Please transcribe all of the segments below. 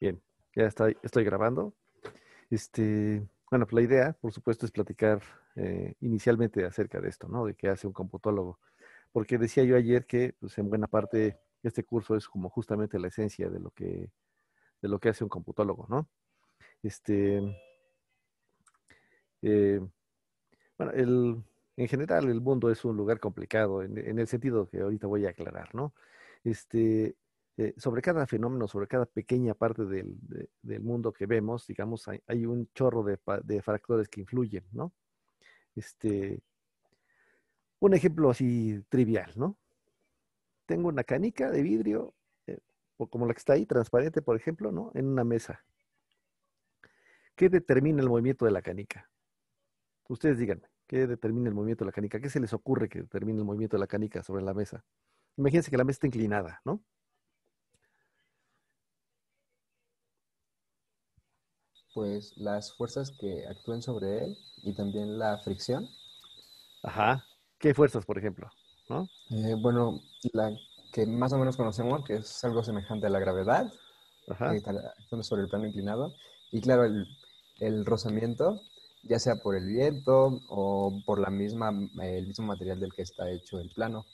Bien, ya estoy grabando. Bueno, pues la idea, por supuesto, es platicar inicialmente acerca de esto, ¿no? De qué hace un computólogo. Porque decía yo ayer que, pues, en buena parte, este curso es como justamente la esencia de lo que hace un computólogo, ¿no? Este, eh, bueno, en general el mundo es un lugar complicado en el sentido que ahorita voy a aclarar, ¿no? Este, sobre cada fenómeno, sobre cada pequeña parte del mundo que vemos, digamos, hay un chorro de factores que influyen, ¿no? Este, un ejemplo así trivial, ¿no? Tengo una canica de vidrio, o como la que está ahí, transparente, por ejemplo, ¿no? En una mesa. ¿Qué determina el movimiento de la canica? Ustedes díganme, ¿qué determina el movimiento de la canica? ¿Qué se les ocurre que determine el movimiento de la canica sobre la mesa? Imagínense que la mesa está inclinada, ¿no? Pues las fuerzas que actúen sobre él y también la fricción. Ajá. ¿Qué fuerzas, por ejemplo? ¿No? Bueno, la que más o menos conocemos, que es algo semejante a la gravedad, Ajá. actúa sobre el plano inclinado. Y claro, el rozamiento, ya sea por el viento o por el mismo material del que está hecho el plano.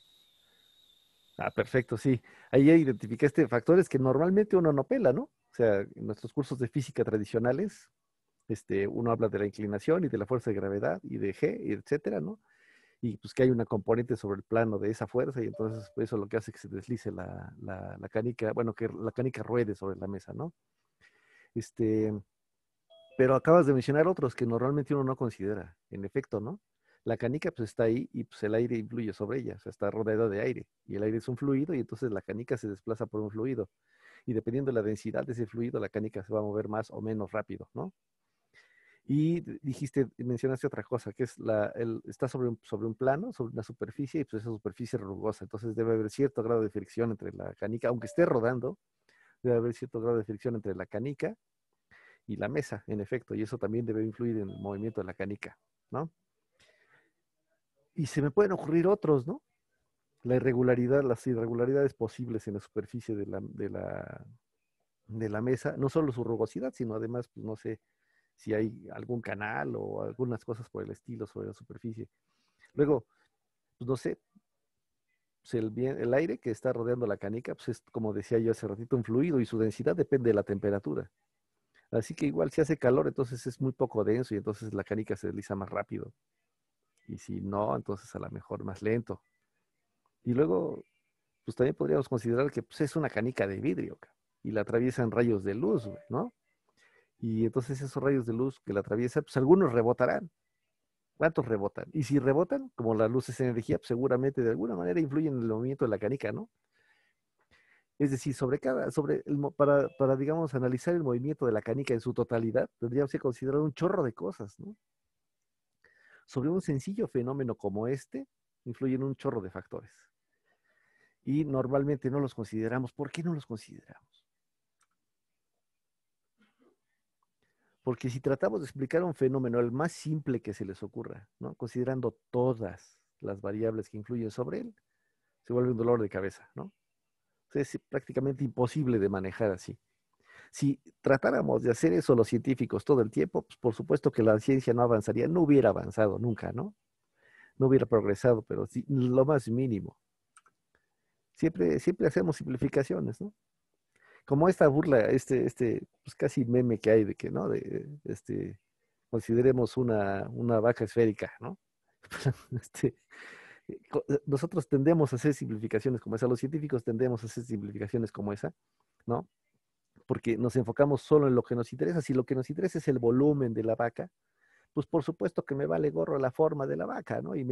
Ah, perfecto, sí. Ahí ya identificaste factores que normalmente uno no pela, ¿no? O sea, en nuestros cursos de física tradicionales, uno habla de la inclinación y de la fuerza de gravedad y de G, y etcétera, ¿no? Y pues que hay una componente sobre el plano de esa fuerza y entonces pues, eso lo que hace que se deslice la canica, bueno, que la canica ruede sobre la mesa, ¿no? Este, pero acabas de mencionar otros que normalmente uno no considera, en efecto, ¿no? La canica pues está ahí y pues el aire influye sobre ella, o sea, está rodeada de aire y el aire es un fluido y entonces la canica se desplaza por un fluido y dependiendo de la densidad de ese fluido, la canica se va a mover más o menos rápido, ¿no? Y mencionaste otra cosa, que es está sobre un plano, sobre una superficie, y pues esa superficie es rugosa. Entonces debe haber cierto grado de fricción entre la canica, aunque esté rodando, debe haber cierto grado de fricción entre la canica y la mesa, en efecto, y eso también debe influir en el movimiento de la canica, ¿no? Y se me pueden ocurrir otros, ¿no? Las irregularidades posibles en la superficie de la mesa, no solo su rugosidad, sino además, pues no sé, si hay algún canal o algunas cosas por el estilo sobre la superficie. Luego, pues no sé, pues el aire que está rodeando la canica, pues es, como decía yo hace ratito, un fluido y su densidad depende de la temperatura. Así que igual si hace calor, entonces es muy poco denso y entonces la canica se desliza más rápido. Y si no, entonces a lo mejor más lento. Y luego, pues también podríamos considerar que pues, es una canica de vidrio, y la atraviesan rayos de luz, güey, ¿no? Y entonces esos rayos de luz que la atraviesan, pues algunos rebotarán. ¿Cuántos rebotan? Y si rebotan, como la luz es energía, pues seguramente de alguna manera influyen en el movimiento de la canica, ¿no? Es decir, digamos, analizar el movimiento de la canica en su totalidad, tendríamos que considerar un chorro de cosas, ¿no? Sobre un sencillo fenómeno como este, influyen un chorro de factores. Y normalmente no los consideramos. ¿Por qué no los consideramos? Porque si tratamos de explicar un fenómeno, el más simple que se les ocurra, ¿no? Considerando todas las variables que influyen sobre él, se vuelve un dolor de cabeza, ¿no? O sea, es prácticamente imposible de manejar así. Si tratáramos de hacer eso los científicos todo el tiempo, pues por supuesto que la ciencia no avanzaría, no hubiera avanzado nunca, ¿no? No hubiera progresado, pero sí, lo más mínimo. Siempre hacemos simplificaciones, ¿no? Como esta burla, pues casi meme que hay de que, ¿no? Consideremos una vaca esférica, ¿no? Este, nosotros tendemos a hacer simplificaciones como esa, los científicos tendemos a hacer simplificaciones como esa, ¿no? Porque nos enfocamos solo en lo que nos interesa. Si lo que nos interesa es el volumen de la vaca, pues por supuesto que me vale gorro la forma de la vaca, ¿no? Y si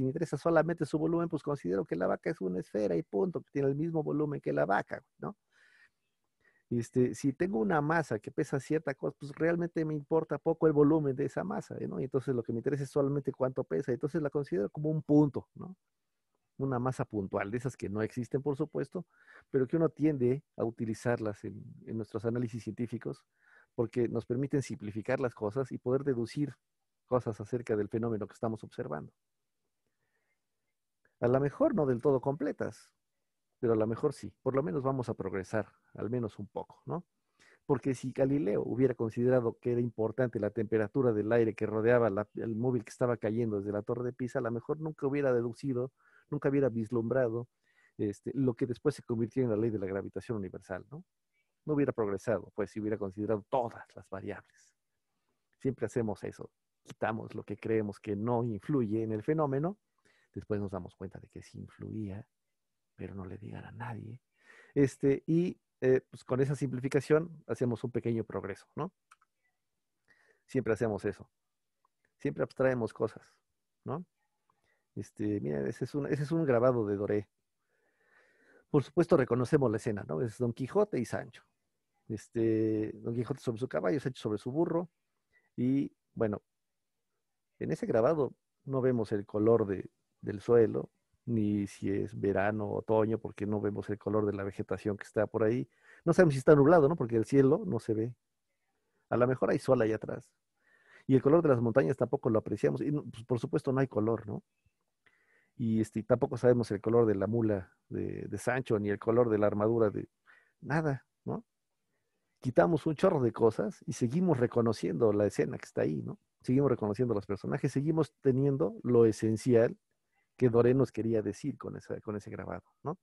me interesa solamente su volumen, pues considero que la vaca es una esfera y punto, que tiene el mismo volumen que la vaca, ¿no? Si tengo una masa que pesa cierta cosa, pues realmente me importa poco el volumen de esa masa, ¿no? Y entonces lo que me interesa es solamente cuánto pesa, entonces la considero como un punto, ¿no? Una masa puntual, de esas que no existen, por supuesto, pero que uno tiende a utilizarlas en nuestros análisis científicos porque nos permiten simplificar las cosas y poder deducir cosas acerca del fenómeno que estamos observando. A lo mejor no del todo completas, pero a lo mejor sí. Por lo menos vamos a progresar, al menos un poco, ¿no? Porque si Galileo hubiera considerado que era importante la temperatura del aire que rodeaba el móvil que estaba cayendo desde la Torre de Pisa, a lo mejor nunca hubiera deducido, nunca hubiera vislumbrado lo que después se convirtió en la ley de la gravitación universal, ¿no? No hubiera progresado, pues si hubiera considerado todas las variables. Siempre hacemos eso, quitamos lo que creemos que no influye en el fenómeno, después nos damos cuenta de que sí influía, pero no le digan a nadie. Pues con esa simplificación hacemos un pequeño progreso, ¿no? Siempre hacemos eso. Siempre abstraemos cosas, ¿no? Mira, ese es un grabado de Doré. Por supuesto reconocemos la escena, ¿no? Es Don Quijote y Sancho. Don Quijote sobre su caballo, Sancho sobre su burro. Y bueno, en ese grabado no vemos el color del suelo, ni si es verano o otoño, porque no vemos el color de la vegetación que está por ahí. No sabemos si está nublado, ¿no? Porque el cielo no se ve. A lo mejor hay sol ahí atrás. Y el color de las montañas tampoco lo apreciamos. Y pues, por supuesto no hay color, ¿no? Y tampoco sabemos el color de la mula de Sancho, ni el color de la armadura de nada, ¿no? Quitamos un chorro de cosas y seguimos reconociendo la escena que está ahí, ¿no? Seguimos reconociendo los personajes, seguimos teniendo lo esencial que Doré nos quería decir con ese grabado, ¿no?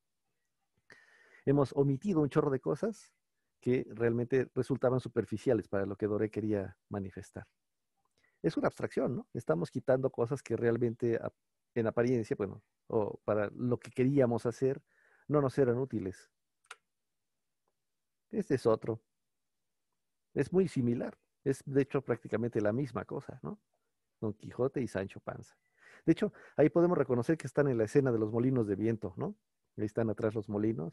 Hemos omitido un chorro de cosas que realmente resultaban superficiales para lo que Doré quería manifestar. Es una abstracción, ¿no? Estamos quitando cosas que realmente en apariencia, bueno, o para lo que queríamos hacer, no nos eran útiles. Este es otro. Es muy similar. Es, de hecho, prácticamente la misma cosa, ¿no? Don Quijote y Sancho Panza. De hecho, ahí podemos reconocer que están en la escena de los molinos de viento, ¿no? Ahí están atrás los molinos,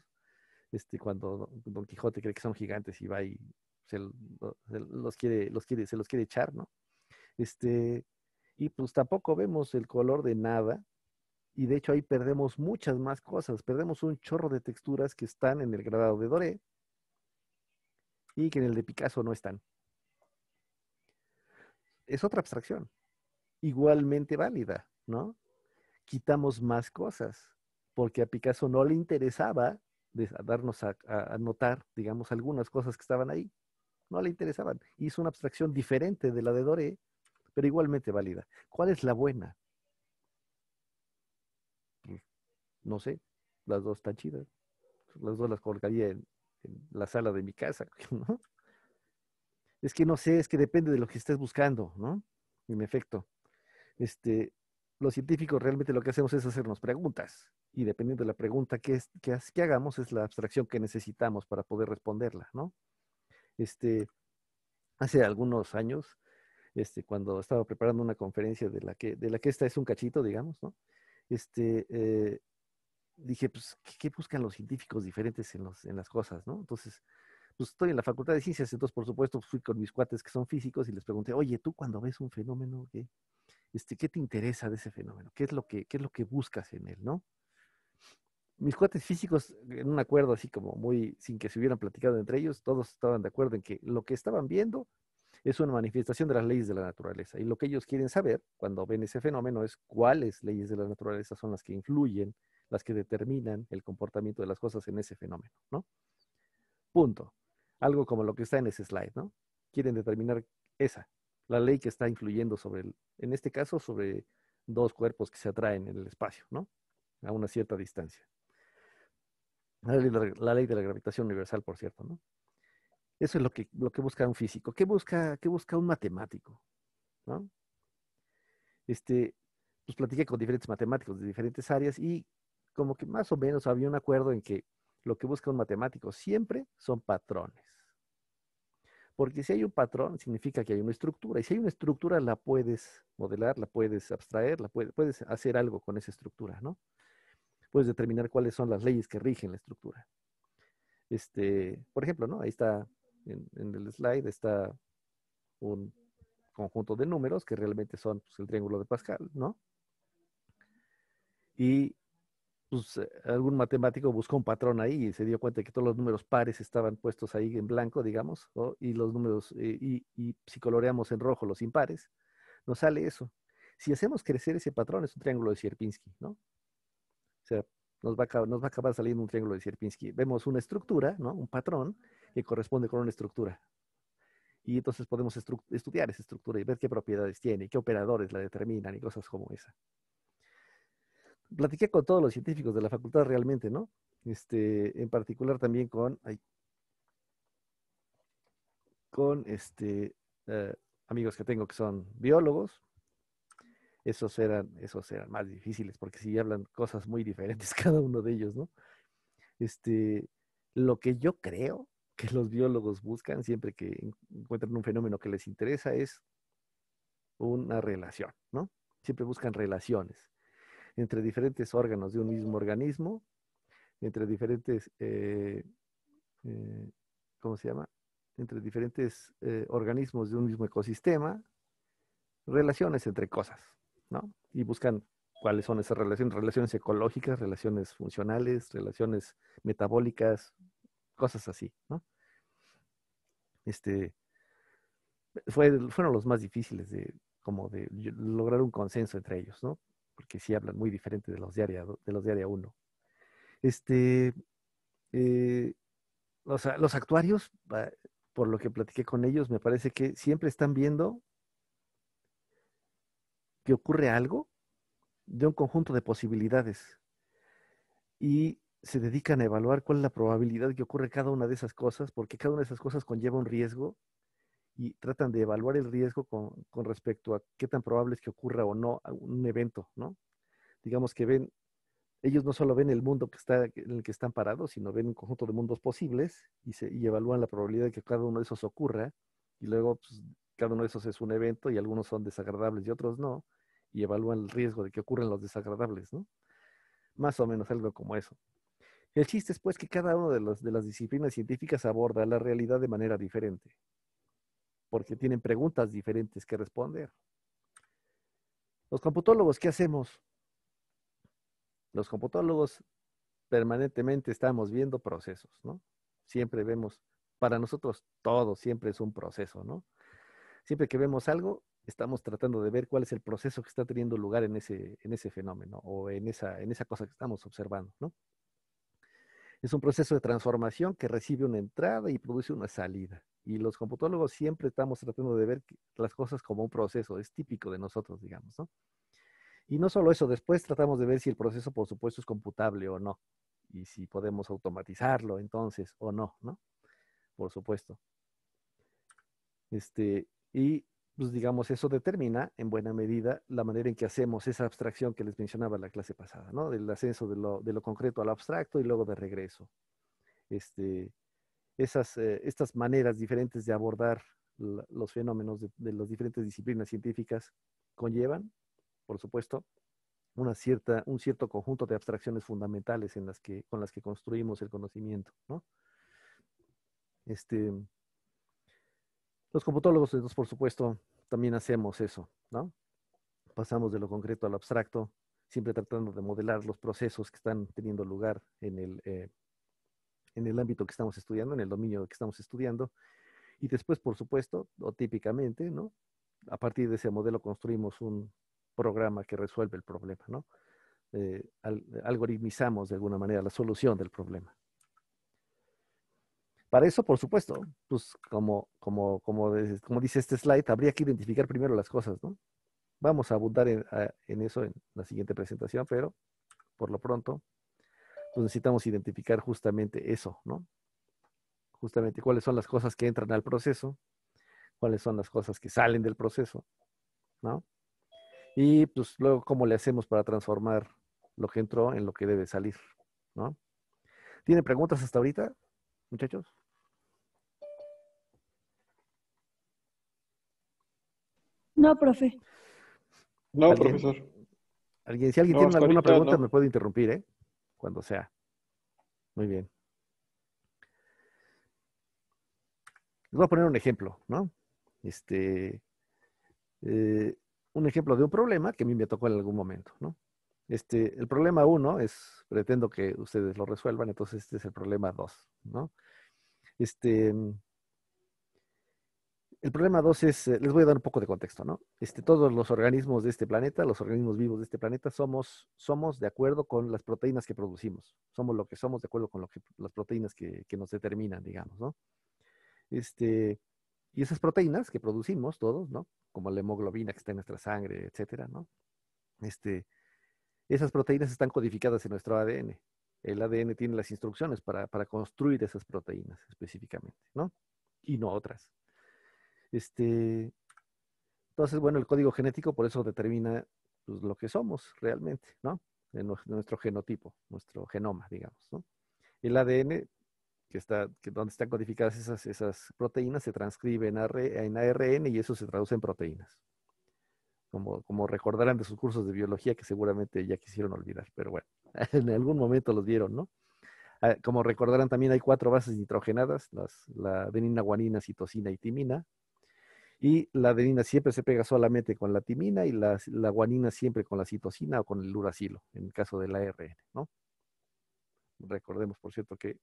cuando Don Quijote cree que son gigantes y va y se los quiere echar, ¿no? Y pues tampoco vemos el color de nada, y de hecho ahí perdemos muchas más cosas, perdemos un chorro de texturas que están en el grabado de Doré y que en el de Picasso no están. Es otra abstracción, igualmente válida, ¿no? Quitamos más cosas, porque a Picasso no le interesaba darnos a notar, digamos, algunas cosas que estaban ahí. No le interesaban. Hizo una abstracción diferente de la de Doré, pero igualmente válida. ¿Cuál es la buena? Pues, no sé, las dos están chidas. Las dos las colgaría en la sala de mi casa, ¿no? Es que no sé, es que depende de lo que estés buscando, ¿no? En efecto, este, los científicos realmente lo que hacemos es hacernos preguntas y dependiendo de la pregunta que hagamos es la abstracción que necesitamos para poder responderla, ¿no? Este, hace algunos años, cuando estaba preparando una conferencia de la que esta es un cachito, digamos, ¿no? Este, eh, dije, pues, ¿qué buscan los científicos diferentes en las cosas, ¿no? Entonces, pues estoy en la Facultad de Ciencias, entonces, por supuesto, fui con mis cuates que son físicos y les pregunté, oye, tú cuando ves un fenómeno, ¿qué te interesa de ese fenómeno? ¿Qué es lo que buscas en él, no? Mis cuates físicos, en un acuerdo así como muy, sin que se hubieran platicado entre ellos, todos estaban de acuerdo en que lo que estaban viendo es una manifestación de las leyes de la naturaleza. Y lo que ellos quieren saber cuando ven ese fenómeno es cuáles leyes de la naturaleza son las que influyen, las que determinan el comportamiento de las cosas en ese fenómeno, ¿no? Punto. Algo como lo que está en ese slide, ¿no? Quieren determinar la ley que está influyendo en este caso, sobre dos cuerpos que se atraen en el espacio, ¿no? A una cierta distancia. La ley de la gravitación universal, por cierto, ¿no? Eso es lo que busca un físico. Qué busca un matemático? ¿No? Este, pues platiqué con diferentes matemáticos de diferentes áreas y como que más o menos había un acuerdo en que lo que busca un matemático siempre son patrones. Porque si hay un patrón, significa que hay una estructura. Y si hay una estructura, la puedes modelar, la puedes abstraer, puedes hacer algo con esa estructura, ¿no? Puedes determinar cuáles son las leyes que rigen la estructura. Por ejemplo, ¿no? Ahí está, en el slide, está un conjunto de números que realmente son pues, el triángulo de Pascal, ¿no? Y pues algún matemático buscó un patrón ahí y se dio cuenta que todos los números pares estaban puestos ahí en blanco, digamos, ¿no? Y los números, y si coloreamos en rojo los impares, nos sale eso. Si hacemos crecer ese patrón, es un triángulo de Sierpinski, ¿no? O sea, nos va a acabar saliendo un triángulo de Sierpinski. Vemos una estructura, ¿no? Un patrón, que corresponde con una estructura. Y entonces podemos estudiar esa estructura y ver qué propiedades tiene, qué operadores la determinan y cosas como esa. Platiqué con todos los científicos de la facultad realmente, ¿no? En particular también con amigos que tengo que son biólogos. Esos eran más difíciles porque sí hablan cosas muy diferentes cada uno de ellos, ¿no? Este, lo que yo creo que los biólogos buscan siempre que encuentran un fenómeno que les interesa es una relación, ¿no? Siempre buscan relaciones entre diferentes órganos de un mismo organismo, entre diferentes, eh, ¿cómo se llama? Entre diferentes organismos de un mismo ecosistema, relaciones entre cosas, ¿no? Y buscan cuáles son esas relaciones, relaciones ecológicas, relaciones funcionales, relaciones metabólicas, cosas así, ¿no? Este, fueron los más difíciles de lograr un consenso entre ellos, ¿no? Porque sí hablan muy diferente de los de área 1. Este, eh, los actuarios, por lo que platiqué con ellos, me parece que siempre están viendo que ocurre algo de un conjunto de posibilidades y se dedican a evaluar cuál es la probabilidad de que ocurra cada una de esas cosas, porque cada una de esas cosas conlleva un riesgo y tratan de evaluar el riesgo con respecto a qué tan probable es que ocurra o no un evento, ¿no? Digamos que ellos no solo ven el mundo en el que están parados, sino ven un conjunto de mundos posibles y evalúan la probabilidad de que cada uno de esos ocurra y luego pues, cada uno de esos es un evento y algunos son desagradables y otros no, y evalúan el riesgo de que ocurran los desagradables, ¿no? Más o menos algo como eso. El chiste es pues que cada una de las disciplinas científicas aborda la realidad de manera diferente, porque tienen preguntas diferentes que responder. Los computólogos, ¿qué hacemos? Los computólogos permanentemente estamos viendo procesos, ¿no? Siempre vemos, para nosotros todo siempre es un proceso, ¿no? Siempre que vemos algo, estamos tratando de ver cuál es el proceso que está teniendo lugar en ese fenómeno o en esa cosa que estamos observando, ¿no? Es un proceso de transformación que recibe una entrada y produce una salida. Y los computólogos siempre estamos tratando de ver las cosas como un proceso, es típico de nosotros, digamos, ¿no? Y no solo eso, después tratamos de ver si el proceso, por supuesto, es computable o no. Y si podemos automatizarlo entonces o no, ¿no? Por supuesto. Y pues digamos, eso determina en buena medida la manera en que hacemos esa abstracción que les mencionaba en la clase pasada, ¿no? Del ascenso de lo concreto al abstracto y luego de regreso. Este, estas maneras diferentes de abordar los fenómenos de las diferentes disciplinas científicas conllevan, por supuesto, un cierto conjunto de abstracciones fundamentales con las que construimos el conocimiento, ¿no? Este, los computólogos, entonces, por supuesto, también hacemos eso, ¿no? Pasamos de lo concreto a lo abstracto, siempre tratando de modelar los procesos que están teniendo lugar en el ámbito que estamos estudiando, en el dominio que estamos estudiando, y después, por supuesto, o típicamente, ¿no? A partir de ese modelo construimos un programa que resuelve el problema, ¿no? Algoritmizamos de alguna manera la solución del problema. Para eso, por supuesto, pues como dice este slide, habría que identificar primero las cosas, ¿no? Vamos a abundar en eso en la siguiente presentación, pero por lo pronto, pues necesitamos identificar justamente eso, ¿no? Justamente cuáles son las cosas que entran al proceso, cuáles son las cosas que salen del proceso, ¿no? Y pues luego cómo le hacemos para transformar lo que entró en lo que debe salir, ¿no? ¿Tienen preguntas hasta ahorita, muchachos? No, profe. No, ¿Alguien? profesor. Si alguien No, tiene hasta alguna ahorita pregunta, me no. puede interrumpir, ¿eh? Cuando sea. Muy bien. Les voy a poner un ejemplo, ¿no? Este, eh, un ejemplo de un problema que a mí me tocó en algún momento, ¿no? El problema 1 pretendo que ustedes lo resuelvan, entonces este es el problema 2, ¿no? Este, el problema 2 les voy a dar un poco de contexto, ¿no? Todos los organismos de este planeta, los organismos vivos de este planeta, somos de acuerdo con las proteínas que producimos. Somos lo que somos de acuerdo con las proteínas que nos determinan, digamos, ¿no? Y esas proteínas que producimos todos, ¿no? Como la hemoglobina que está en nuestra sangre, etcétera, ¿no? Esas proteínas están codificadas en nuestro ADN. El ADN tiene las instrucciones para construir esas proteínas específicamente, ¿no? Y no otras. Entonces, bueno, el código genético por eso determina pues, lo que somos realmente, ¿no? En nuestro genotipo, nuestro genoma, digamos, ¿no? El ADN, donde están codificadas esas proteínas, se transcribe en ARN y eso se traduce en proteínas. Como recordarán de sus cursos de biología que seguramente ya quisieron olvidar, pero bueno, en algún momento los vieron, ¿no? Como recordarán también hay 4 bases nitrogenadas, la adenina, guanina, citosina y timina, y la adenina siempre se pega solamente con la timina y la guanina siempre con la citosina o con el uracilo, en el caso del ARN, ¿no? Recordemos, por cierto, que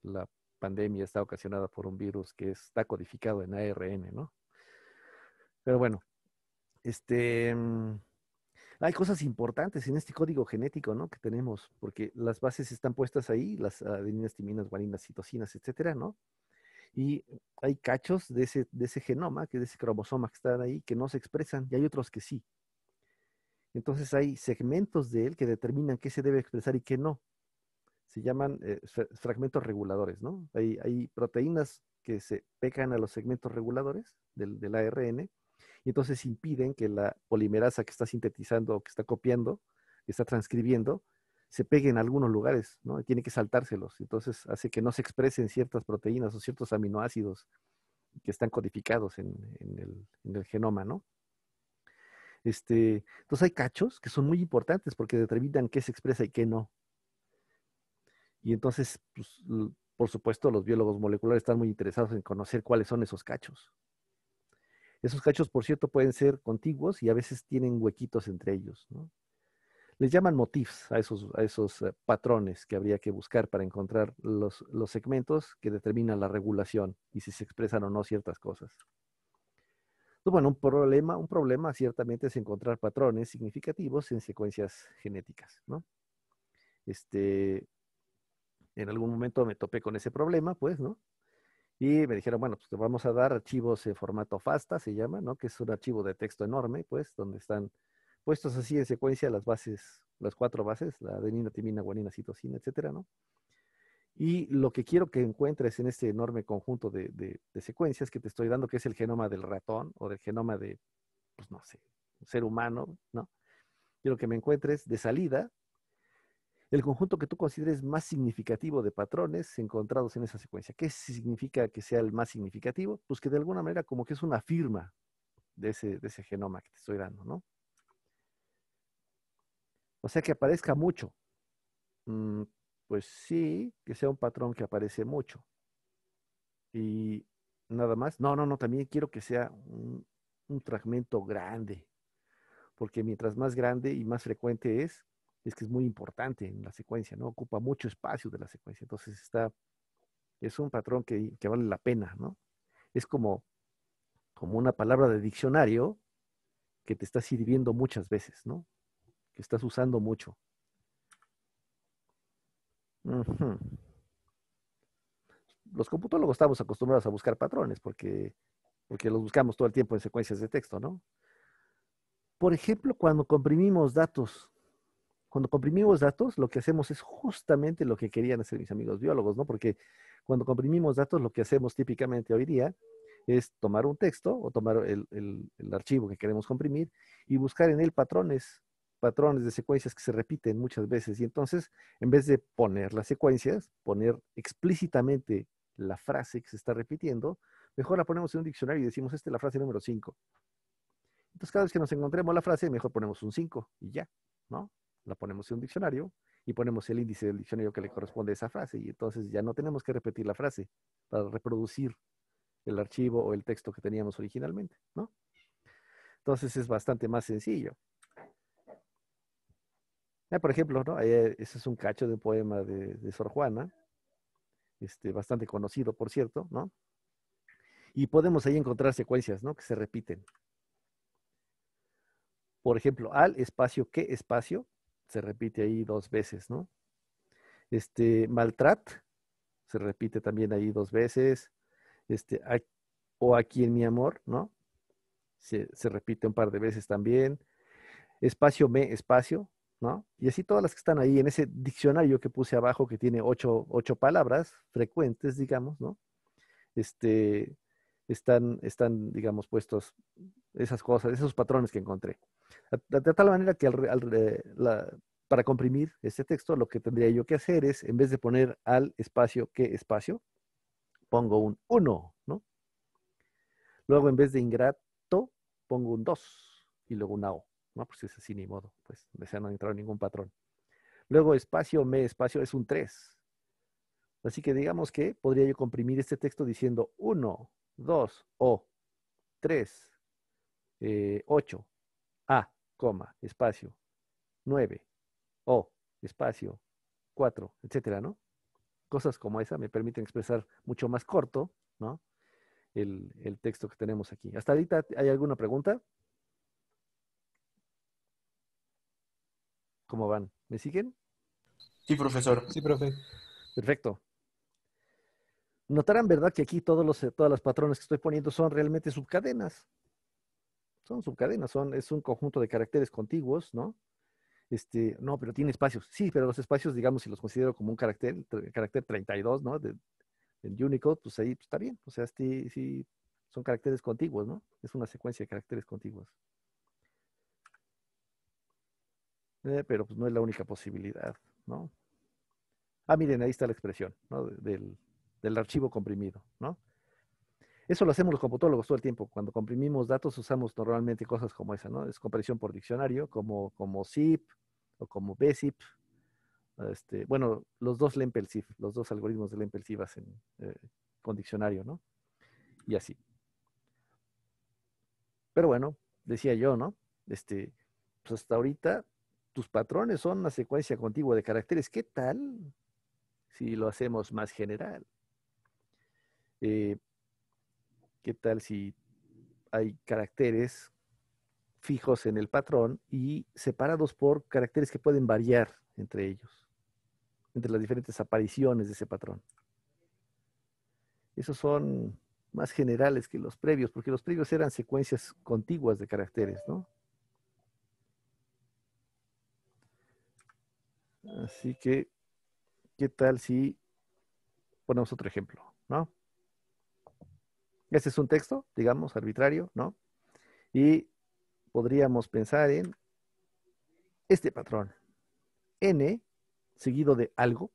la pandemia está ocasionada por un virus que está codificado en ARN, ¿no? Pero bueno, hay cosas importantes en este código genético, ¿no? Que tenemos, porque las bases están puestas ahí, las adeninas, timinas, guaninas, citosinas, etcétera, ¿no? Y hay cachos de ese genoma, de ese cromosoma que están ahí, que no se expresan, y hay otros que sí. Entonces hay segmentos de él que determinan qué se debe expresar y qué no. Se llaman fragmentos reguladores, ¿no? Hay proteínas que se pegan a los segmentos reguladores del ARN y entonces impiden que la polimerasa que está sintetizando o que está copiando, que está transcribiendo, se pegue en algunos lugares, ¿no? Y tiene que saltárselos. Entonces hace que no se expresen ciertas proteínas o ciertos aminoácidos que están codificados en el genoma, ¿no? Entonces hay cachos que son muy importantes porque determinan qué se expresa y qué no. Y entonces, pues, por supuesto, los biólogos moleculares están muy interesados en conocer cuáles son esos cachos. Esos cachos, por cierto, pueden ser contiguos y a veces tienen huequitos entre ellos, ¿no? Les llaman motifs a esos patrones que habría que buscar para encontrar los segmentos que determinan la regulación y si se expresan o no ciertas cosas. Entonces, bueno, un problema ciertamente es encontrar patrones significativos en secuencias genéticas, ¿no? En algún momento me topé con ese problema, pues, ¿no? Y me dijeron, bueno, pues te vamos a dar archivos en formato FASTA, se llama, ¿no? Que es un archivo de texto enorme, pues, donde están puestos así en secuencia las bases, las 4 bases, la adenina, timina, guanina, citosina, etcétera, ¿no? Y lo que quiero que encuentres en este enorme conjunto de secuencias que te estoy dando, que es el genoma del ratón o del genoma de, pues no sé, un ser humano, ¿no? Quiero que me encuentres de salida el conjunto que tú consideres más significativo de patrones encontrados en esa secuencia. ¿Qué significa que sea el más significativo? Pues que de alguna manera como que es una firma de ese genoma que te estoy dando, ¿no? O sea, que aparezca mucho. Mm, pues sí, que sea un patrón que aparece mucho. Y nada más. No, no, no, también quiero que sea un fragmento grande, porque mientras más grande y más frecuente es que es muy importante en la secuencia, ¿no? Ocupa mucho espacio de la secuencia. Entonces es un patrón que vale la pena, ¿no? Es como una palabra de diccionario que te está sirviendo muchas veces, ¿no? Que estás usando mucho. Ujú. Los computólogos estamos acostumbrados a buscar patrones porque los buscamos todo el tiempo en secuencias de texto, ¿no? Por ejemplo, cuando comprimimos datos, lo que hacemos es justamente lo que querían hacer mis amigos biólogos, ¿no? Porque cuando comprimimos datos, lo que hacemos típicamente hoy día es tomar un texto o tomar el archivo que queremos comprimir y buscar en él patrones de secuencias que se repiten muchas veces. Y entonces, en vez de poner las secuencias, poner explícitamente la frase que se está repitiendo, mejor la ponemos en un diccionario y decimos, esta es la frase número 5. Entonces, cada vez que nos encontremos la frase, mejor ponemos un 5 y ya, ¿no? La ponemos en un diccionario y ponemos el índice del diccionario que le corresponde a esa frase. Y entonces ya no tenemos que repetir la frase para reproducir el archivo o el texto que teníamos originalmente, ¿no? Entonces es bastante más sencillo. Por ejemplo, ¿no? Ese es un cacho de un poema de Sor Juana, bastante conocido, por cierto, ¿no? Y podemos ahí encontrar secuencias, ¿no? Que se repiten. Por ejemplo, al espacio, ¿qué espacio? Se repite ahí 2 veces, ¿no? Maltrat, se repite también ahí 2 veces. a- o aquí en mi amor, ¿no? Se repite un par de veces también. Espacio, me, espacio, ¿no? Y así todas las que están ahí en ese diccionario que puse abajo, que tiene ocho palabras frecuentes, digamos, ¿no? Este, digamos, puestos esas cosas, esos patrones que encontré. De tal manera que para comprimir este texto, lo que tendría yo que hacer es, en vez de poner al espacio, ¿qué espacio? Pongo un 1, ¿no? Luego, en vez de ingrato, pongo un 2 y luego una O, ¿no? Pues es así, ni modo, pues no no ha entrado ningún patrón. Luego, espacio, me, espacio, es un 3. Así que digamos que podría yo comprimir este texto diciendo 1, 2, O, 3, 8, A, coma, espacio, 9, O, espacio, 4, etcétera, ¿no? Cosas como esa me permiten expresar mucho más corto, ¿no? El texto que tenemos aquí. ¿Hasta ahorita hay alguna pregunta? ¿Cómo van? ¿Me siguen? Sí, profesor. Sí, profe. Perfecto. Notarán, ¿verdad? Que aquí todas las patrones que estoy poniendo son realmente subcadenas. Son subcadenas, es un conjunto de caracteres contiguos, ¿no? No, pero tiene espacios. Sí, pero los espacios, digamos, si los considero como un carácter 32, ¿no? Del Unicode, pues ahí pues, está bien. O sea, sí, son caracteres contiguos, ¿no? Es una secuencia de caracteres contiguos. Pero pues no es la única posibilidad, ¿no? Ah, miren, ahí está la expresión, ¿no? Del archivo comprimido, ¿no? Eso lo hacemos los computólogos todo el tiempo. Cuando comprimimos datos usamos normalmente cosas como esa, ¿no? Es compresión por diccionario, como zip o como bzip. Bueno, los dos lempel-zip, los dos algoritmos de lempel-zip hacen con diccionario, ¿no? Y así. Pero bueno, decía yo, ¿no? Pues hasta ahorita tus patrones son una secuencia contigua de caracteres. ¿Qué tal si lo hacemos más general? Eh, ¿Qué tal si hay caracteres fijos en el patrón y separados por caracteres que pueden variar entre ellos, entre las diferentes apariciones de ese patrón? Esos son más generales que los previos, porque los previos eran secuencias contiguas de caracteres, ¿no? Así que, ¿qué tal si ponemos otro ejemplo, ¿no? Este es un texto, digamos, arbitrario, ¿no? Y podríamos pensar en este patrón. N seguido de algo,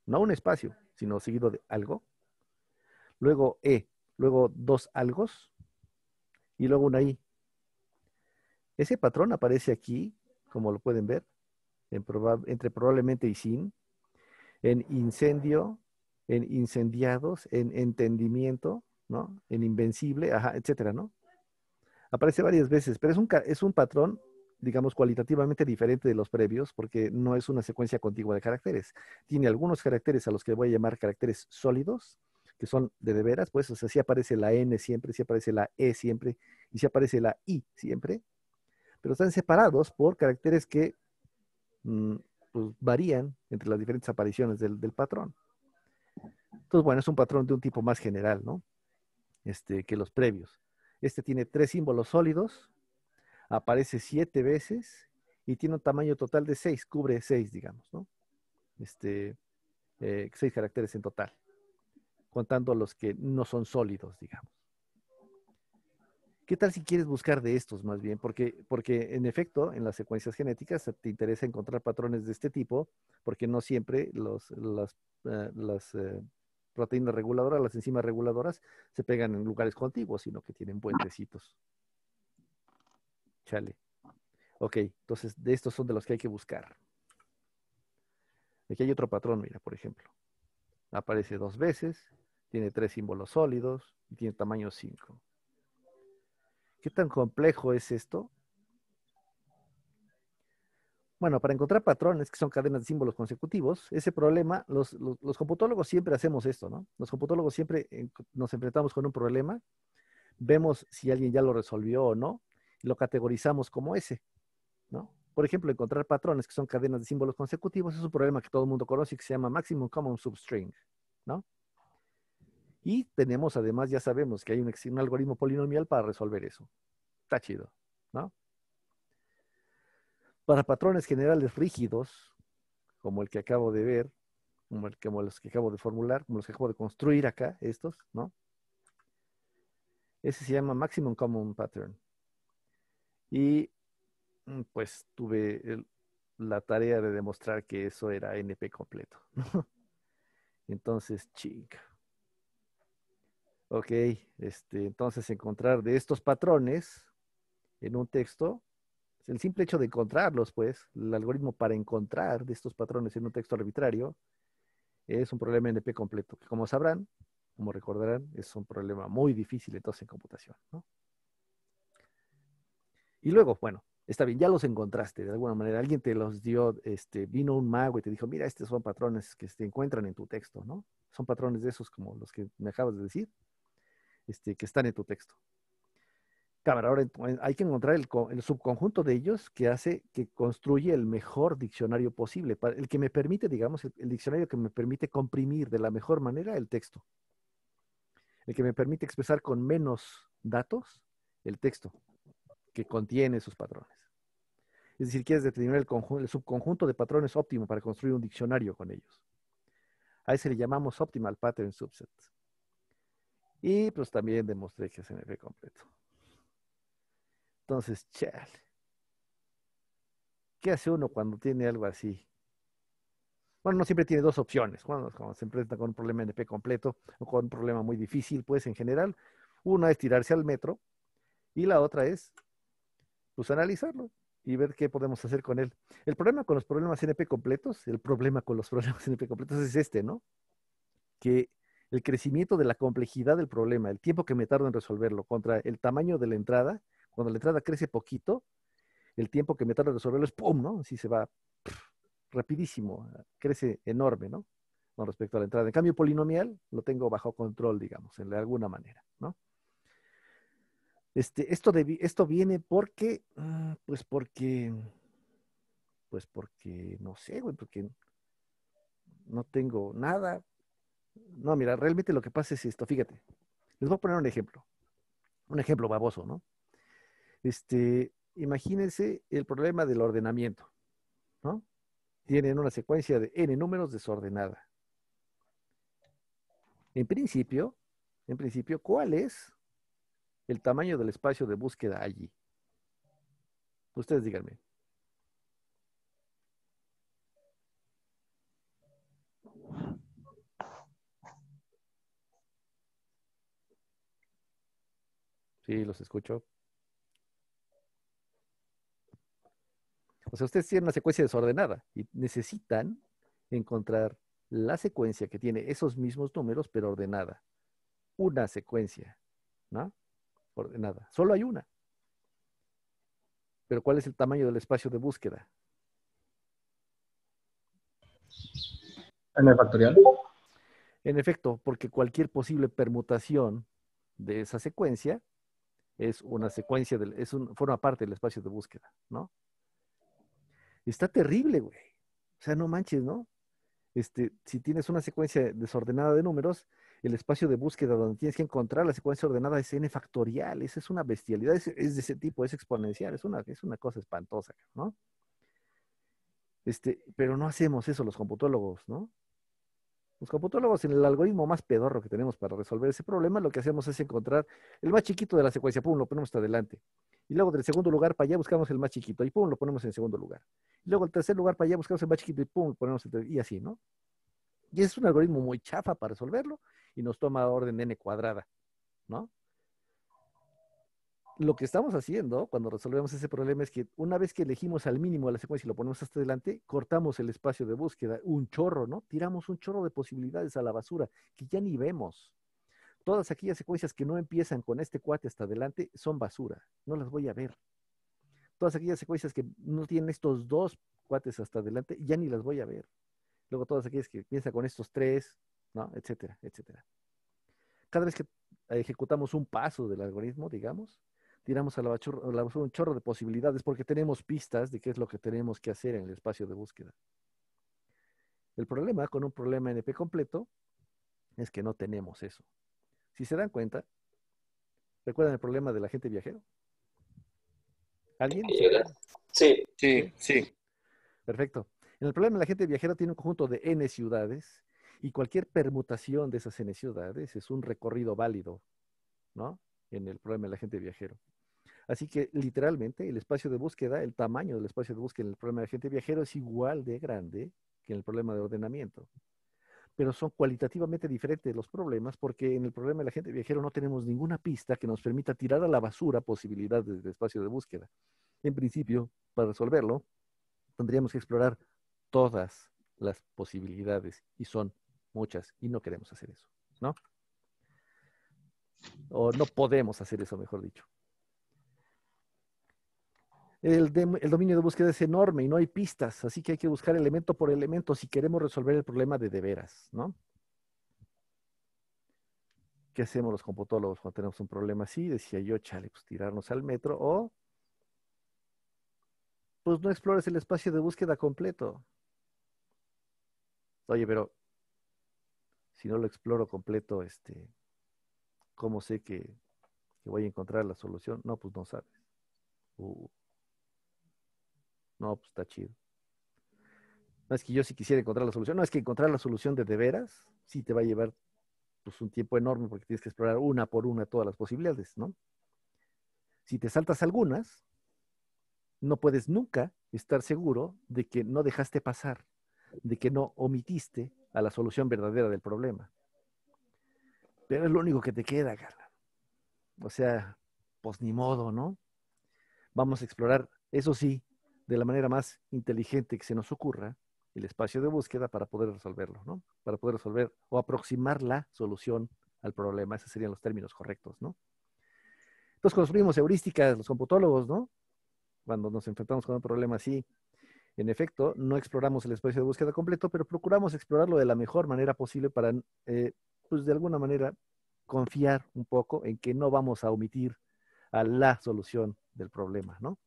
no un espacio, sino seguido de algo. Luego E, luego dos algos y luego una I. Ese patrón aparece aquí, como lo pueden ver, entre probablemente y sin, en incendio, en incendiados, en entendimiento, ¿no? En invencible, ajá, etcétera, ¿no? Aparece varias veces, pero es un patrón, digamos, cualitativamente diferente de los previos, porque no es una secuencia contigua de caracteres. Tiene algunos caracteres a los que voy a llamar caracteres sólidos, que son de veras, pues, o sea, sí aparece la N siempre, sí aparece la E siempre, y sí aparece la I siempre, pero están separados por caracteres que mm, pues, varían entre las diferentes apariciones del patrón. Entonces, bueno, es un patrón de un tipo más general, ¿no? Que los previos. Este tiene 3 símbolos sólidos, aparece 7 veces y tiene un tamaño total de 6, cubre 6, digamos, ¿no? 6 caracteres en total, contando los que no son sólidos, digamos. ¿Qué tal si quieres buscar de estos más bien? Porque en efecto, en las secuencias genéticas te interesa encontrar patrones de este tipo, porque no siempre las proteínas reguladoras, las enzimas reguladoras, se pegan en lugares contiguos, sino que tienen puentecitos. Chale. Ok, entonces de estos son de los que hay que buscar. Aquí hay otro patrón, mira, por ejemplo. Aparece 2 veces, tiene 3 símbolos sólidos y tiene tamaño 5. ¿Qué tan complejo es esto? Bueno, para encontrar patrones que son cadenas de símbolos consecutivos, ese problema, los computólogos siempre hacemos esto, ¿no? Los computólogos siempre nos enfrentamos con un problema, vemos si alguien ya lo resolvió o no, y lo categorizamos como ese, ¿no? Por ejemplo, encontrar patrones que son cadenas de símbolos consecutivos es un problema que todo el mundo conoce y que se llama Maximum Common Substring, ¿no? Y tenemos, además, ya sabemos que hay un algoritmo polinomial para resolver eso. Está chido, ¿no? Para patrones generales rígidos, como el que acabo de ver, como los que acabo de formular, como los que acabo de construir acá, estos, ¿no? Ese se llama Maximum Common Pattern. Y pues tuve la tarea de demostrar que eso era NP completo, ¿no? Entonces, chica. Ok, entonces encontrar de estos patrones en un texto, el simple hecho de encontrarlos, pues, el algoritmo para encontrar de estos patrones en un texto arbitrario es un problema NP completo, que como sabrán, como recordarán, es un problema muy difícil entonces en computación, ¿no? Y luego, bueno, está bien, ya los encontraste de alguna manera, alguien te los dio, vino un mago y te dijo, mira, estos son patrones que se encuentran en tu texto, ¿no? Son patrones de esos como los que me acabas de decir, que están en tu texto. Cámara, ahora hay que encontrar el subconjunto de ellos que hace, que construye el mejor diccionario posible, el que me permite, digamos, el diccionario que me permite comprimir de la mejor manera el texto, el que me permite expresar con menos datos el texto que contiene esos patrones. Es decir, quieres determinar el subconjunto de patrones óptimo para construir un diccionario con ellos. A ese le llamamos Optimal Pattern Subset. Y pues también demostré que es NP completo. Entonces, chale. ¿Qué hace uno cuando tiene algo así? Bueno, no siempre tiene dos opciones. Cuando se enfrenta con un problema NP completo o con un problema muy difícil, pues en general, una es tirarse al metro y la otra es, pues, analizarlo y ver qué podemos hacer con él. El problema con los problemas NP completos, el problema con los problemas NP completos es ¿no? Que el crecimiento de la complejidad del problema, el tiempo que me tardo en resolverlo contra el tamaño de la entrada, cuando la entrada crece poquito, el tiempo que me tardo en resolverlo es ¡pum!, ¿no? Así se va rapidísimo, crece enorme, ¿no? Con respecto a la entrada. En cambio, polinomial lo tengo bajo control, digamos, de alguna manera, ¿no? Esto viene porque, porque, no sé, güey, porque no tengo nada. No, mira, realmente lo que pasa es esto, fíjate. Les voy a poner un ejemplo baboso, ¿no? Imagínense el problema del ordenamiento, ¿no? Tienen una secuencia de n números desordenada. En principio, ¿cuál es el tamaño del espacio de búsqueda allí? Ustedes díganme. Sí, los escucho. O sea, ustedes tienen una secuencia desordenada y necesitan encontrar la secuencia que tiene esos mismos números, pero ordenada. Una secuencia, ¿no? Ordenada. Solo hay una. Pero ¿cuál es el tamaño del espacio de búsqueda? N factorial. En efecto, porque cualquier posible permutación de esa secuencia es una secuencia, forma parte del espacio de búsqueda, ¿no? Está terrible, güey. O sea, no manches, ¿no? Si tienes una secuencia desordenada de números, el espacio de búsqueda donde tienes que encontrar la secuencia ordenada es n factorial. Esa es una bestialidad, es de ese tipo, es exponencial, es una cosa espantosa, ¿no? Pero no hacemos eso los computólogos, ¿no? Los computólogos, en el algoritmo más pedorro que tenemos para resolver ese problema, lo que hacemos es encontrar el más chiquito de la secuencia, pum, lo ponemos hasta adelante. Y luego del segundo lugar para allá buscamos el más chiquito y pum, lo ponemos en segundo lugar. Y luego el tercer lugar para allá buscamos el más chiquito y pum, lo ponemos y así, ¿no? Y es un algoritmo muy chafa para resolverlo y nos toma orden n cuadrada, ¿no? Lo que estamos haciendo cuando resolvemos ese problema es que una vez que elegimos al mínimo de la secuencia y lo ponemos hasta adelante, cortamos el espacio de búsqueda, un chorro, ¿no? Tiramos un chorro de posibilidades a la basura que ya ni vemos. Todas aquellas secuencias que no empiezan con este cuate hasta adelante son basura, no las voy a ver. Todas aquellas secuencias que no tienen estos dos cuates hasta adelante, ya ni las voy a ver. Luego todas aquellas que empiezan con estos tres, ¿no? Etcétera, etcétera. Cada vez que ejecutamos un paso del algoritmo, digamos, tiramos a la basura un chorro de posibilidades porque tenemos pistas de qué es lo que tenemos que hacer en el espacio de búsqueda. El problema con un problema NP completo es que no tenemos eso. Si se dan cuenta, ¿recuerdan el problema del agente viajero? ¿Alguien? ¿Se acuerdan? Sí, ¿Sí? sí. Perfecto. En el problema del agente viajero tiene un conjunto de n ciudades y cualquier permutación de esas n ciudades es un recorrido válido, ¿no? En el problema del agente viajero. Así que literalmente el espacio de búsqueda, el tamaño del espacio de búsqueda en el problema del agente viajero es igual de grande que en el problema de ordenamiento. Pero son cualitativamente diferentes los problemas porque en el problema del agente viajero no tenemos ninguna pista que nos permita tirar a la basura posibilidades de espacio de búsqueda. En principio, para resolverlo, tendríamos que explorar todas las posibilidades y son muchas y no queremos hacer eso, ¿no? O no podemos hacer eso, mejor dicho. El dominio de búsqueda es enorme y no hay pistas, así que hay que buscar elemento por elemento si queremos resolver el problema de veras, ¿no? ¿Qué hacemos los computólogos cuando tenemos un problema así? Decía yo, chale, pues tirarnos al metro o pues no explores el espacio de búsqueda completo. Oye, pero si no lo exploro completo, ¿cómo sé que voy a encontrar la solución? No, pues no sabes. Uh, no, pues está chido. No es que yo sí quisiera encontrar la solución, no es que encontrar la solución de veras sí te va a llevar pues un tiempo enorme porque tienes que explorar una por una todas las posibilidades, ¿no? Si te saltas algunas, no puedes nunca estar seguro de que no dejaste pasar, de que no omitiste a la solución verdadera del problema. Pero es lo único que te queda, Carla. O sea, pues ni modo, ¿no? Vamos a explorar, eso sí, de la manera más inteligente que se nos ocurra, el espacio de búsqueda para poder resolverlo, ¿no? Para poder resolver o aproximar la solución al problema. Esos serían los términos correctos, ¿no? Entonces construimos heurísticas los computólogos, ¿no? Cuando nos enfrentamos con un problema así. En efecto, no exploramos el espacio de búsqueda completo, pero procuramos explorarlo de la mejor manera posible para, pues de alguna manera, confiar un poco en que no vamos a omitir a la solución del problema, ¿no?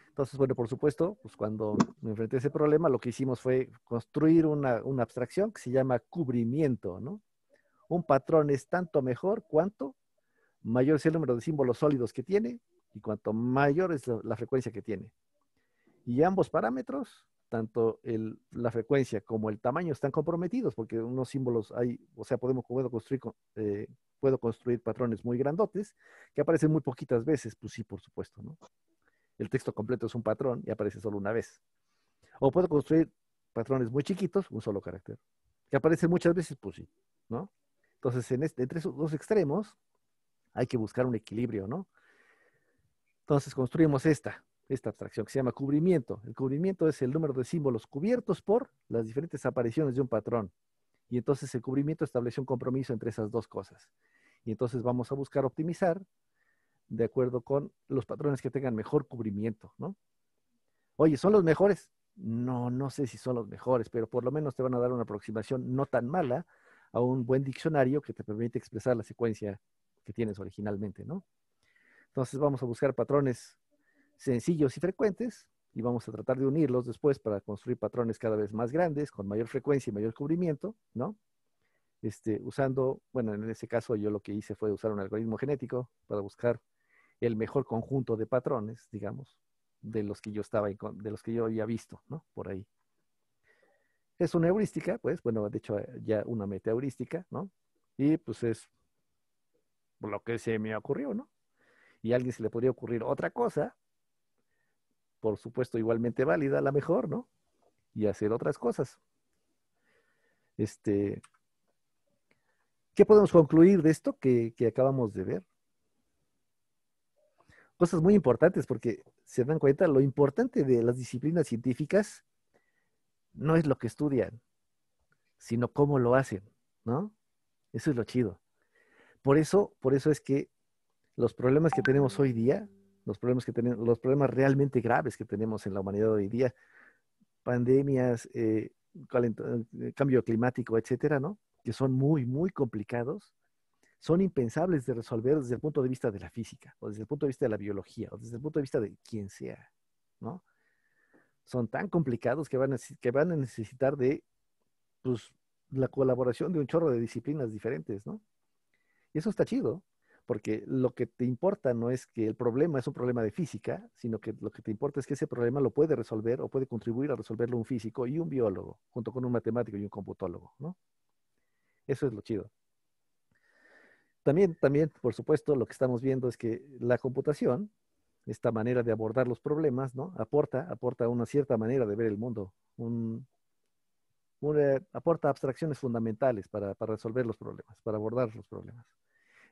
Entonces, bueno, por supuesto, pues cuando me enfrenté a ese problema, lo que hicimos fue construir una abstracción que se llama cubrimiento, ¿no? Un patrón es tanto mejor cuanto mayor es el número de símbolos sólidos que tiene y cuanto mayor es la frecuencia que tiene. Y ambos parámetros, tanto la frecuencia como el tamaño, están comprometidos porque unos símbolos hay, o sea, puedo construir patrones muy grandotes que aparecen muy poquitas veces, pues sí, por supuesto, ¿no? El texto completo es un patrón y aparece solo una vez. O puedo construir patrones muy chiquitos, un solo carácter, que aparecen muchas veces, pues sí, ¿no? Entonces, entre esos dos extremos hay que buscar un equilibrio, ¿no? Entonces construimos esta abstracción que se llama cubrimiento. El cubrimiento es el número de símbolos cubiertos por las diferentes apariciones de un patrón. Y entonces el cubrimiento establece un compromiso entre esas dos cosas. Y entonces vamos a buscar optimizar de acuerdo con los patrones que tengan mejor cubrimiento, ¿no? Oye, ¿son los mejores? No, no sé si son los mejores, pero por lo menos te van a dar una aproximación no tan mala a un buen diccionario que te permite expresar la secuencia que tienes originalmente, ¿no? Entonces vamos a buscar patrones sencillos y frecuentes y vamos a tratar de unirlos después para construir patrones cada vez más grandes, con mayor frecuencia y mayor cubrimiento, ¿no? Usando, bueno, en ese caso yo lo que hice fue usar un algoritmo genético para buscar el mejor conjunto de patrones, digamos, de los que yo de los que yo había visto, ¿no? Por ahí. Es una heurística, pues, bueno, de hecho ya una metaheurística, ¿no? Y pues es lo que se me ocurrió, ¿no? Y a alguien se le podría ocurrir otra cosa, por supuesto igualmente válida, a la mejor, ¿no? Y hacer otras cosas. ¿Qué podemos concluir de esto que acabamos de ver? Cosas muy importantes porque se dan cuenta, lo importante de las disciplinas científicas no es lo que estudian, sino cómo lo hacen, ¿no? Eso es lo chido. Por eso es que los problemas que tenemos hoy día, los problemas realmente graves que tenemos en la humanidad hoy día, pandemias, cambio climático, etcétera, ¿no? Que son muy, muy complicados, son impensables de resolver desde el punto de vista de la física, o desde el punto de vista de la biología, o desde el punto de vista de quien sea, ¿no? Son tan complicados que van a necesitar de, pues, la colaboración de un chorro de disciplinas diferentes, ¿no? Y eso está chido, porque lo que te importa no es que el problema es un problema de física, sino que lo que te importa es que ese problema lo puede resolver o puede contribuir a resolverlo un físico y un biólogo, junto con un matemático y un computólogo, ¿no? Eso es lo chido. También, por supuesto, lo que estamos viendo es que la computación, esta manera de abordar los problemas, ¿no? Aporta una cierta manera de ver el mundo, aporta abstracciones fundamentales para resolver los problemas, para abordar los problemas.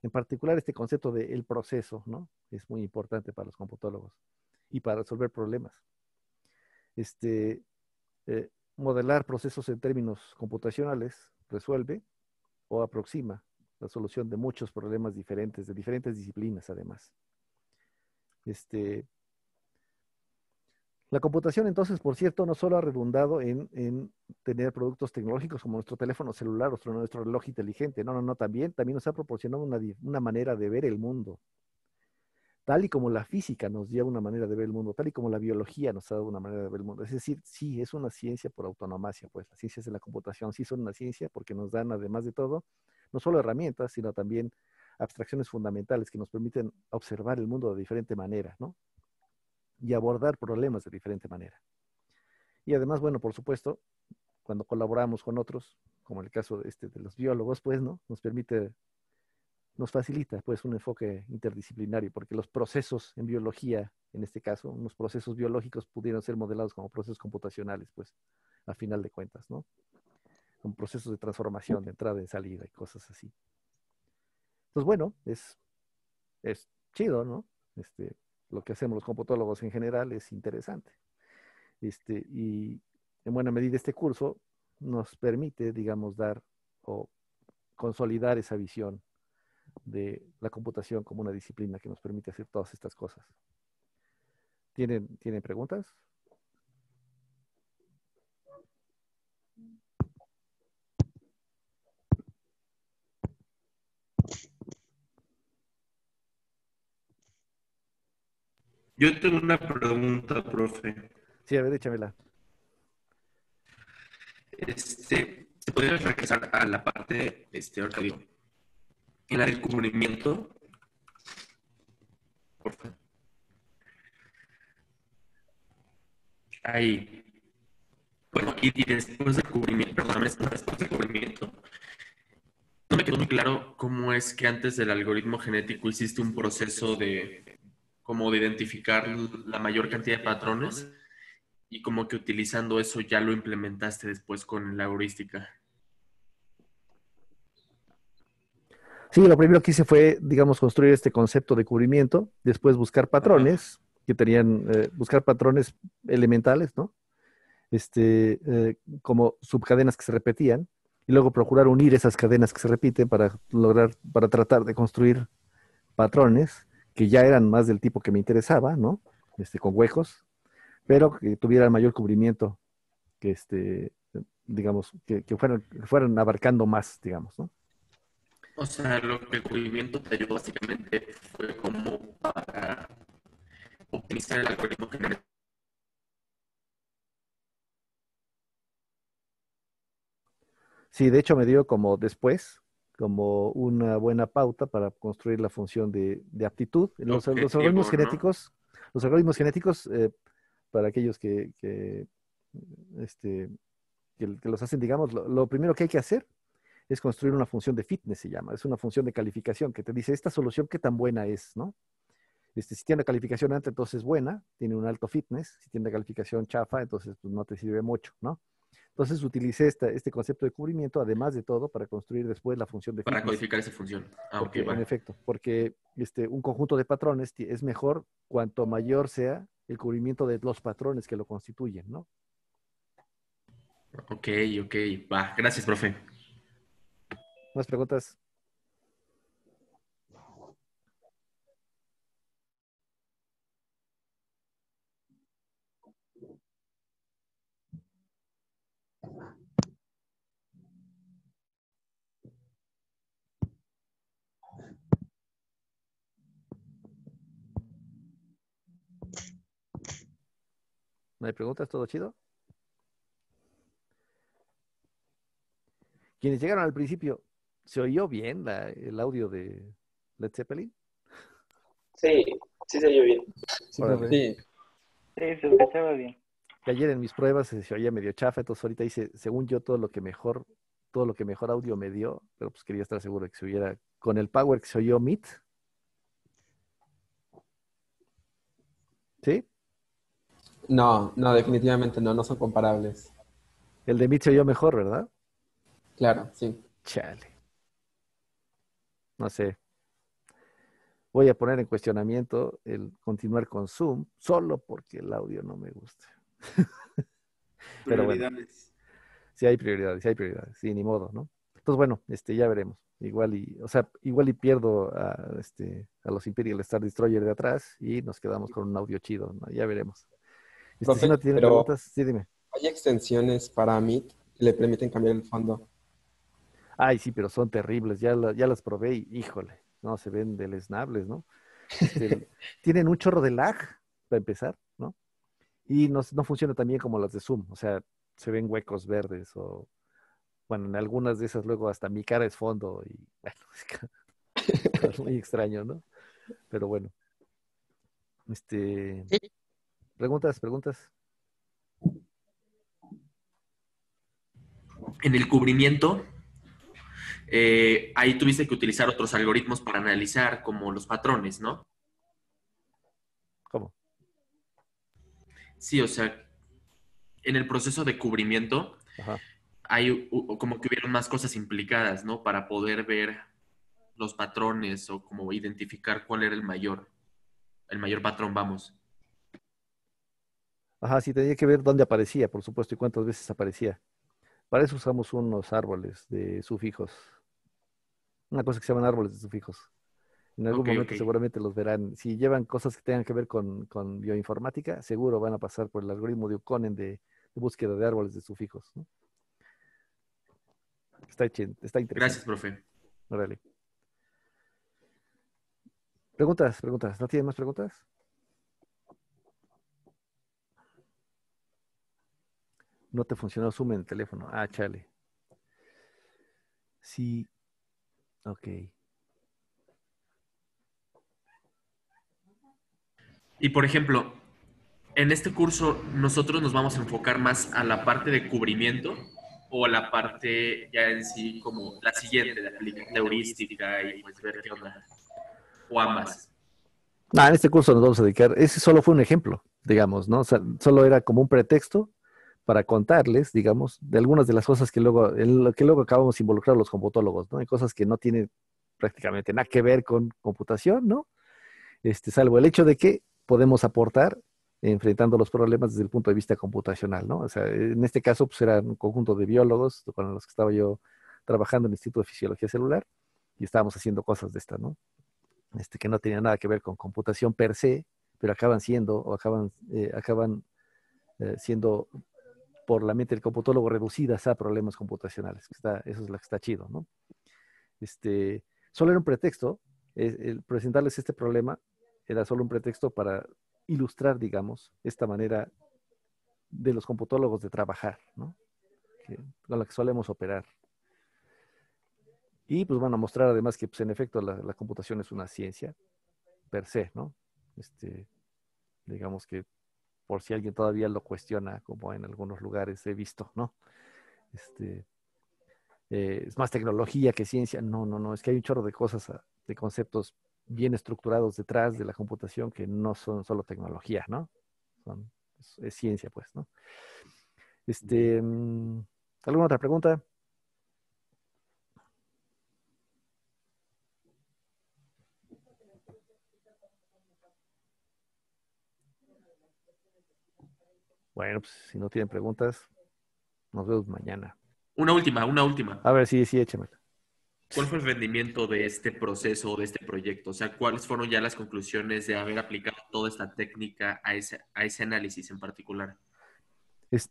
En particular, este concepto del proceso, ¿no? Es muy importante para los computólogos y para resolver problemas. Este, Modelar procesos en términos computacionales resuelve o aproxima la solución de muchos problemas diferentes, de diferentes disciplinas además. Este, la computación entonces, por cierto, no solo ha redundado en tener productos tecnológicos como nuestro teléfono celular o nuestro reloj inteligente, no, también nos ha proporcionado una manera de ver el mundo, tal y como la física nos dio una manera de ver el mundo, tal y como la biología nos ha dado una manera de ver el mundo. Es decir, sí, es una ciencia por autonomacia, pues las ciencias de la computación sí son una ciencia porque nos dan, además de todo, no solo herramientas, sino también abstracciones fundamentales que nos permiten observar el mundo de diferente manera, ¿no? Y abordar problemas de diferente manera. Y además, bueno, por supuesto, cuando colaboramos con otros, como el caso de los biólogos, pues, ¿no? Nos facilita, pues, un enfoque interdisciplinario, porque los procesos en biología, en este caso, unos procesos biológicos pudieron ser modelados como procesos computacionales, pues, a final de cuentas, ¿no? Con procesos de transformación, de entrada y salida y cosas así. Entonces, bueno, es chido, ¿no? Lo que hacemos los computólogos en general es interesante. Y en buena medida este curso nos permite, digamos, dar o consolidar esa visión de la computación como una disciplina que nos permite hacer todas estas cosas. ¿Tienen preguntas? Yo tengo una pregunta, profe. Sí, a ver, échamela. ¿Se podría regresar a la parte, ahorita digo, en la del cubrimiento? Por favor. Ahí. Bueno, y después del cubrimiento, perdóname, después del cubrimiento, no me quedó muy claro cómo es que antes del algoritmo genético hiciste un proceso de, como de identificar la mayor cantidad de patrones y como que utilizando eso ya lo implementaste después con la heurística. Sí, lo primero que hice fue, digamos, construir este concepto de cubrimiento, después buscar Ajá. patrones buscar patrones elementales, ¿no? Como subcadenas que se repetían, y luego procurar unir esas cadenas que se repiten para tratar de construir patrones que ya eran más del tipo que me interesaba, ¿no? Con huecos, pero que tuvieran mayor cubrimiento, que digamos, que fueran abarcando más, digamos, ¿no? O sea, lo que el cubrimiento te ayudó básicamente fue como para optimizar el algoritmo genético. Sí, de hecho me dio como después, como una buena pauta para construir la función de aptitud. Los algoritmos Objetivo, ¿no? genéticos, los algoritmos genéticos, para aquellos este, que los hacen, digamos, lo primero que hay que hacer es construir una función de fitness, se llama. Es una función de calificación que te dice, esta solución, ¿qué tan buena es, no? Si tiene una calificación alta, entonces es buena, tiene un alto fitness. Si tiene una calificación chafa, entonces pues, no te sirve mucho, ¿no? Entonces utilicé este concepto de cubrimiento, además de todo, para construir después la función de Para fitness. codificar esa función. Ah, ok, Porque, en va. efecto, porque un conjunto de patrones es mejor cuanto mayor sea el cubrimiento de los patrones que lo constituyen, ¿no? Ok, ok, va. Gracias, profe. ¿Más preguntas? ¿No hay preguntas? ¿Todo chido? Quienes llegaron al principio, ¿Se oyó bien el audio de Led Zeppelin? Sí, sí se oyó bien. Sí, Órale. profe. Sí, se escuchaba bien. Que ayer en mis pruebas se oía medio chafa, entonces ahorita hice, según yo, todo lo que mejor audio me dio, pero pues quería estar seguro de que se oyera con el power que se oyó Meet. ¿Sí? No, definitivamente no son comparables. El de Meet se oyó mejor, ¿verdad? Claro, sí. Chale. No sé. Voy a poner en cuestionamiento el continuar con Zoom solo porque el audio no me gusta. Pero bueno, Prioridades. sí hay prioridades, sí, ni modo, ¿no? Entonces, bueno, ya veremos. Igual y pierdo a los Imperial Star Destroyer de atrás y nos quedamos con un audio chido, ¿no? Ya veremos. Si Profe, no tienen pero preguntas, sí, dime. hay extensiones para Meet que le permiten cambiar el fondo. Ay, sí, pero son terribles. Ya las probé y, híjole, no, se ven deleznables, ¿no? Tienen un chorro de lag, para empezar, ¿no? Y no funciona tan bien como las de Zoom. O sea, se ven huecos verdes o, bueno, en algunas de esas luego hasta mi cara es fondo y, bueno, es muy extraño, ¿no? Pero bueno. Preguntas. En el cubrimiento, ahí tuviste que utilizar otros algoritmos para analizar, como los patrones, ¿no? ¿Cómo? Sí, o sea, en el proceso de cubrimiento Ajá. hay como que hubieron más cosas implicadas, ¿no? Para poder ver los patrones o como identificar cuál era el mayor patrón, vamos. Ajá, sí, tenía que ver dónde aparecía, por supuesto, y cuántas veces aparecía. Para eso usamos unos árboles de sufijos. Una cosa que se llaman árboles de sufijos. En algún Ok, ok. momento seguramente los verán. Si llevan cosas que tengan que ver con bioinformática, seguro van a pasar por el algoritmo de Uconen de búsqueda de árboles de sufijos, ¿no? Está Gracias, interesante. profe. Órale. Preguntas. ¿No tienen más preguntas? No te funcionó Zoom en el teléfono. Ah, chale. Sí, ok. Y por ejemplo, en este curso nosotros nos vamos a enfocar más a la parte de cubrimiento o a la parte ya en sí como la siguiente, de aplicar la heurística y pues ver qué onda. O ambas. En este curso nos vamos a dedicar, ese solo fue un ejemplo, digamos, ¿no? O sea, solo era como un pretexto para contarles, digamos, de algunas de las cosas en lo que luego acabamos involucrados los computólogos, ¿no? Hay cosas que no tienen prácticamente nada que ver con computación, ¿no? Salvo el hecho de que podemos aportar enfrentando los problemas desde el punto de vista computacional, ¿no? O sea, en este caso, pues era un conjunto de biólogos con los que estaba yo trabajando en el Instituto de Fisiología Celular y estábamos haciendo cosas de estas, ¿no? Que no tenían nada que ver con computación per se, pero acaban siendo por la mente del computólogo reducidas a problemas computacionales. Eso es lo que está chido, ¿no? Solo era un pretexto, el presentarles este problema era solo un pretexto para ilustrar, digamos, esta manera de los computólogos de trabajar, ¿no? Con la que solemos operar. Y pues van a mostrar además que pues, en efecto la computación es una ciencia per se, ¿no? Digamos que por si alguien todavía lo cuestiona, como en algunos lugares he visto, ¿no? Es más tecnología que ciencia. No, es que hay un chorro de cosas, de conceptos bien estructurados detrás de la computación que no son solo tecnología, ¿no? Es ciencia, pues, ¿no? ¿Alguna otra pregunta? Bueno, pues si no tienen preguntas, nos vemos mañana. Una última. A ver, sí, échamela. ¿Cuál fue el rendimiento de este proceso, de este proyecto? O sea, ¿cuáles fueron ya las conclusiones de haber aplicado toda esta técnica a ese análisis en particular? Pues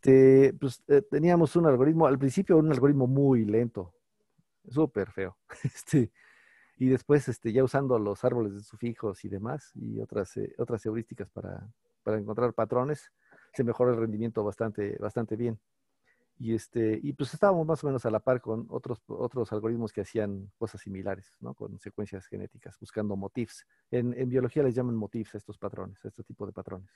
teníamos un algoritmo, al principio un algoritmo muy lento, súper feo. Y después ya usando los árboles de sufijos y demás, y otras heurísticas para encontrar patrones, se mejoró el rendimiento bastante, bastante bien. Y pues estábamos más o menos a la par con otros algoritmos que hacían cosas similares, ¿no? Con secuencias genéticas, buscando motifs. En biología les llaman motifs a estos patrones, a este tipo de patrones.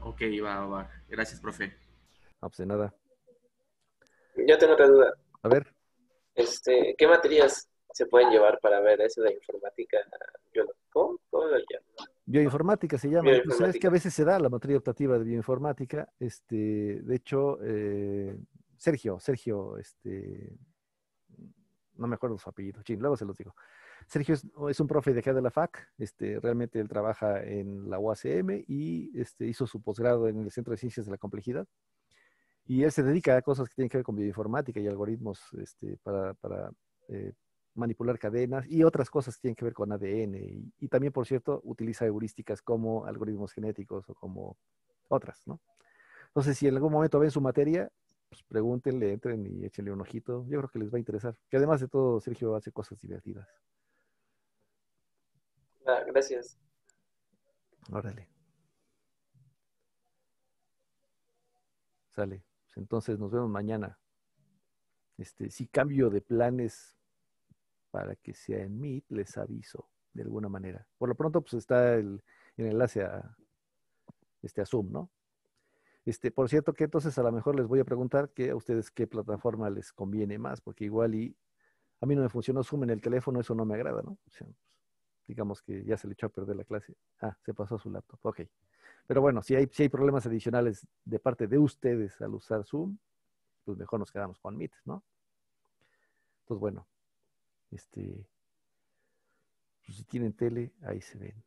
Ok, va. Gracias, profe. No, pues de nada. Yo tengo otra duda. A ver, ¿Qué materias se pueden llevar para ver eso de informática? ¿Cómo lo llaman? bioinformática se llama. Y pues sabes que a Bioinformática. veces se da la materia optativa de bioinformática. De hecho, Sergio, no me acuerdo su apellido, chin, luego se los digo. Sergio es un profe de acá de la FAC, realmente él trabaja en la UACM y hizo su posgrado en el Centro de Ciencias de la Complejidad. Y él se dedica a cosas que tienen que ver con bioinformática y algoritmos para manipular cadenas y otras cosas que tienen que ver con ADN. Y también, por cierto, utiliza heurísticas como algoritmos genéticos o como otras, ¿no? Entonces, si en algún momento ven su materia, pues pregúntenle, entren y échenle un ojito. Yo creo que les va a interesar. Que además de todo, Sergio hace cosas divertidas. Gracias. Órale, sale. Pues entonces nos vemos mañana. Si cambio de planes para que sea en Meet, les aviso de alguna manera. Por lo pronto, pues está el enlace a Zoom, ¿no? Por cierto que entonces a lo mejor les voy a preguntar que a ustedes qué plataforma les conviene más, porque igual y a mí no me funcionó Zoom en el teléfono, eso no me agrada, ¿no? O sea, pues, digamos que ya se le echó a perder la clase. Ah, se pasó a su laptop, ok. Pero bueno, si hay problemas adicionales de parte de ustedes al usar Zoom, pues mejor nos quedamos con Meet, ¿no? Entonces, bueno, pues si tienen tele, ahí se ven.